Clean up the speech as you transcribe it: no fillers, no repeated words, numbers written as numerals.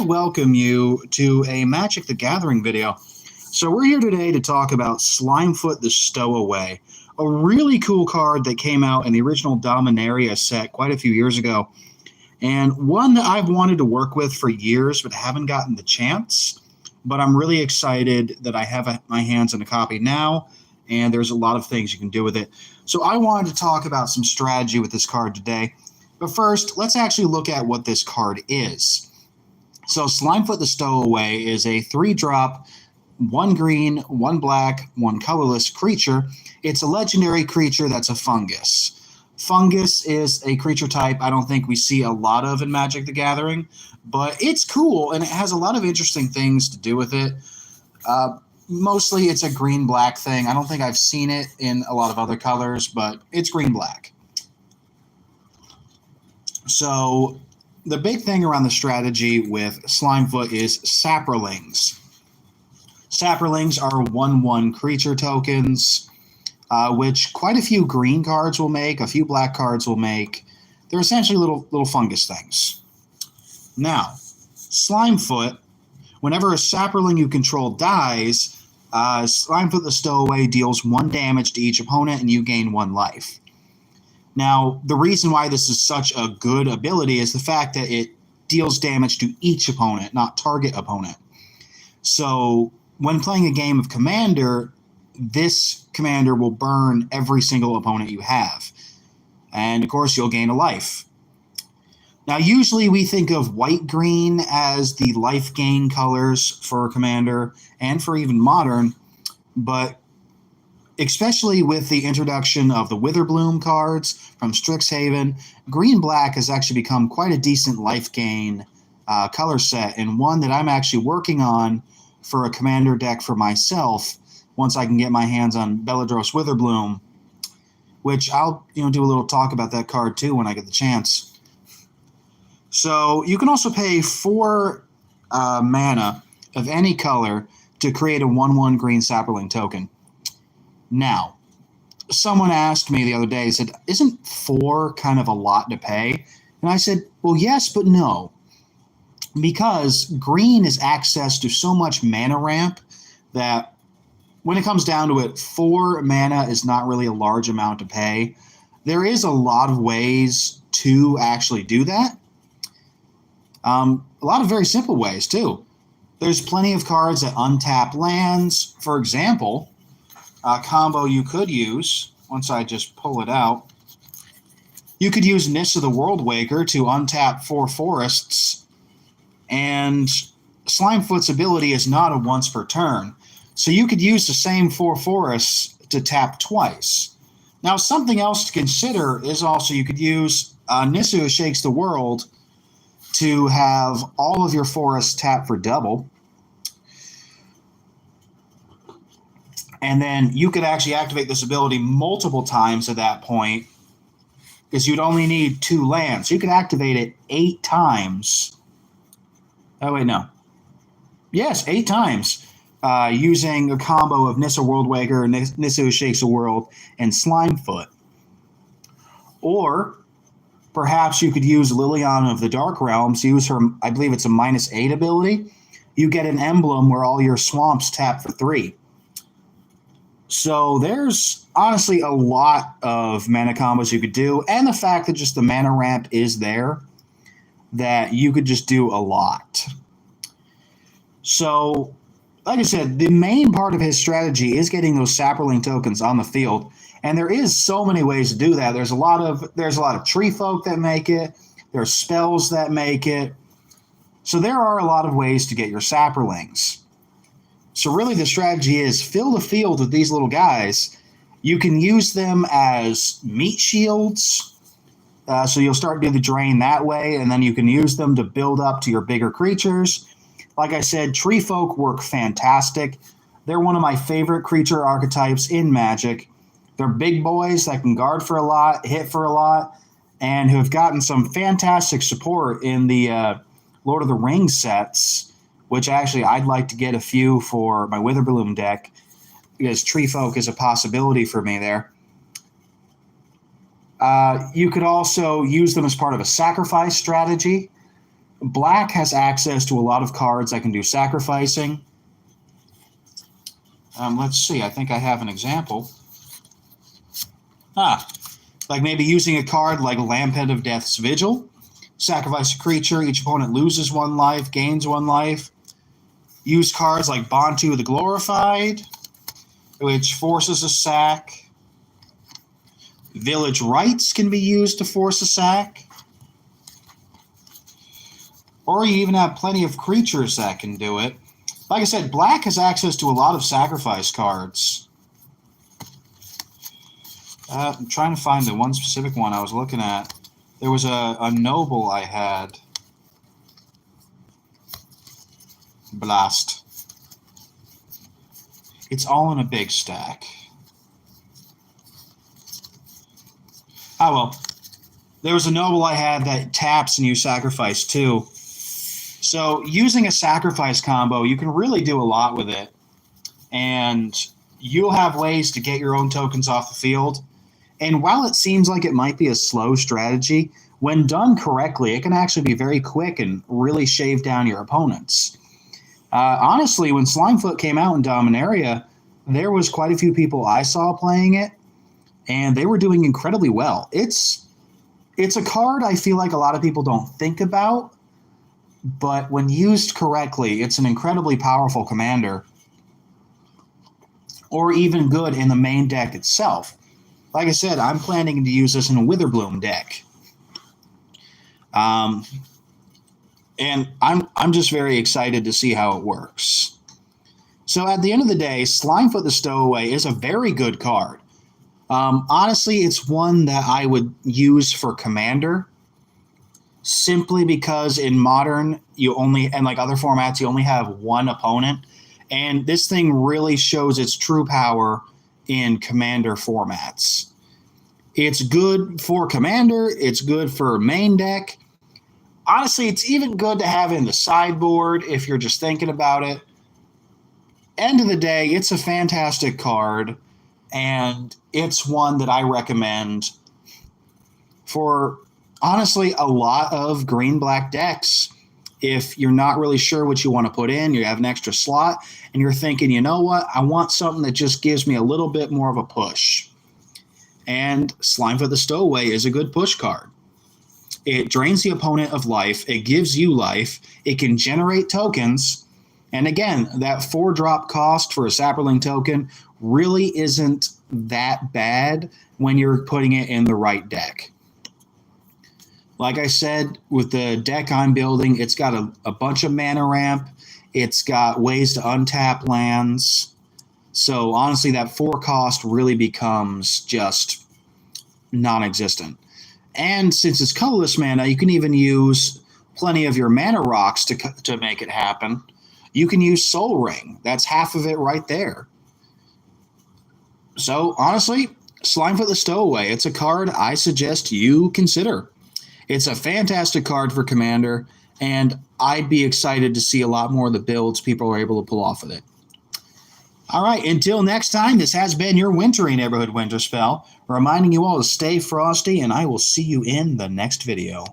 welcome you to a Magic the Gathering video. So we're here today to talk about Slimefoot the Stowaway, a really cool card that came out in the original Dominaria set quite a few years ago, and one that I've wanted to work with for years but haven't gotten the chance. But I'm really excited that I have my hands on a copy now, and there's a lot of things you can do with it. So I wanted to talk about some strategy with this card today. But first, let's actually look at what this card is. So Slimefoot the Stowaway is a 3-drop, 1 green, 1 black, 1 colorless creature. It's a legendary creature that's a fungus. Fungus is a creature type I don't think we see a lot of in Magic the Gathering, but it's cool and it has a lot of interesting things to do with it. Mostly it's a green-black thing. I don't think I've seen it in a lot of other colors, but it's green-black. So the big thing around the strategy with Slimefoot is Saprolings. Saprolings are 1/1 creature tokens, which quite a few green cards will make, a few black cards will make. They're essentially little fungus things. Now, Slimefoot, whenever a Saproling you control dies, Slimefoot the Stowaway deals 1 damage to each opponent and you gain 1 life. Now, the reason why this is such a good ability is the fact that it deals damage to each opponent, not target opponent. So when playing a game of Commander, this commander will burn every single opponent you have. And, of course, you'll gain a life. Now, usually we think of white-green as the life gain colors for Commander and for even Modern, but especially with the introduction of the Witherbloom cards from Strixhaven, green-black has actually become quite a decent life gain color set, and one that I'm actually working on for a Commander deck for myself once I can get my hands on Beledros Witherbloom, which I'll do a little talk about that card too when I get the chance. So you can also pay 4 mana of any color to create a 1/1 green Saproling token. Now, someone asked me the other day, said, isn't 4 kind of a lot to pay? And I said, well, yes, but no. Because green is access to so much mana ramp that when it comes down to it, 4 mana is not really a large amount to pay. There is a lot of ways to actually do that. A lot of very simple ways, too. There's plenty of cards that untap lands. For example, a combo you could use, once I just pull it out, you could use Nissa the Worldwaker to untap 4 forests, and Slimefoot's ability is not a once per turn, so you could use the same 4 forests to tap twice. Now, something else to consider is also you could use Nissa Who Shakes the World to have all of your forests tap for double. And then you could actually activate this ability multiple times at that point, because you'd only need 2 lands. You could activate it 8 times. Oh, wait, no. Yes, 8 times, using a combo of Nissa Worldwaker, Nissa Who Shakes the World, and Slimefoot. Or perhaps you could use Liliana of the Dark Realms, use her, I believe it's a -8 ability. You get an emblem where all your swamps tap for 3. So there's honestly a lot of mana combos you could do, and the fact that just the mana ramp is there, that you could just do a lot. So, like I said, the main part of his strategy is getting those Saproling tokens on the field, and there is so many ways to do that. There's a lot of tree folk that make it. There's spells that make it. So there are a lot of ways to get your Saprolings. So really the strategy is fill the field with these little guys. You can use them as meat shields. So you'll start to do the drain that way, and then you can use them to build up to your bigger creatures. Like I said, tree folk work fantastic. They're one of my favorite creature archetypes in Magic. They're big boys that can guard for a lot, hit for a lot, and who have gotten some fantastic support in the Lord of the Rings sets, which actually I'd like to get a few for my Witherbloom deck, because Tree Folk is a possibility for me there. You could also use them as part of a sacrifice strategy. Black has access to a lot of cards that can do sacrificing. Let's see, I think I have an example. Like maybe using a card like Lamphead of Death's Vigil. Sacrifice a creature, each opponent loses 1 life, gains 1 life. Use cards like Bantu the Glorified, which forces a sack. Village Rites can be used to force a sack. Or you even have plenty of creatures that can do it. Like I said, Black has access to a lot of sacrifice cards. I'm trying to find the one specific one I was looking at. There was a noble I had. Blast. It's all in a big stack. Oh well. There was a noble I had that taps and you sacrifice too. So using a sacrifice combo, you can really do a lot with it. And you'll have ways to get your own tokens off the field. And while it seems like it might be a slow strategy, when done correctly, it can actually be very quick and really shave down your opponents. Honestly, when Slimefoot came out in Dominaria, there was quite a few people I saw playing it, and they were doing incredibly well. It's a card I feel like a lot of people don't think about, but when used correctly, it's an incredibly powerful commander, or even good in the main deck itself. Like I said, I'm planning to use this in a Witherbloom deck. And I'm just very excited to see how it works. So at the end of the day, Slimefoot the Stowaway is a very good card. Honestly, it's one that I would use for Commander, simply because in Modern, and like other formats, you only have 1 opponent. And this thing really shows its true power in Commander formats. It's good for Commander. It's good for main deck. Honestly, it's even good to have in the sideboard if you're just thinking about it. End of the day, it's a fantastic card, and it's one that I recommend for, honestly, a lot of green-black decks. If you're not really sure what you want to put in, you have an extra slot, and you're thinking, you know what, I want something that just gives me a little bit more of a push. And Slimefoot the Stowaway is a good push card. It drains the opponent of life. It gives you life. It can generate tokens. And again, that 4-drop cost for a Saproling token really isn't that bad when you're putting it in the right deck. Like I said, with the deck I'm building, it's got a bunch of mana ramp. It's got ways to untap lands. So honestly, that 4 cost really becomes just non-existent. And since it's colorless mana, you can even use plenty of your mana rocks to make it happen. You can use Soul Ring. That's half of it right there. So honestly, Slimefoot the Stowaway, it's a card I suggest you consider. It's a fantastic card for Commander, and I'd be excited to see a lot more of the builds people are able to pull off with it. All right, until next time, this has been your Wintry Neighborhood Winter Spell, reminding you all to stay frosty, and I will see you in the next video.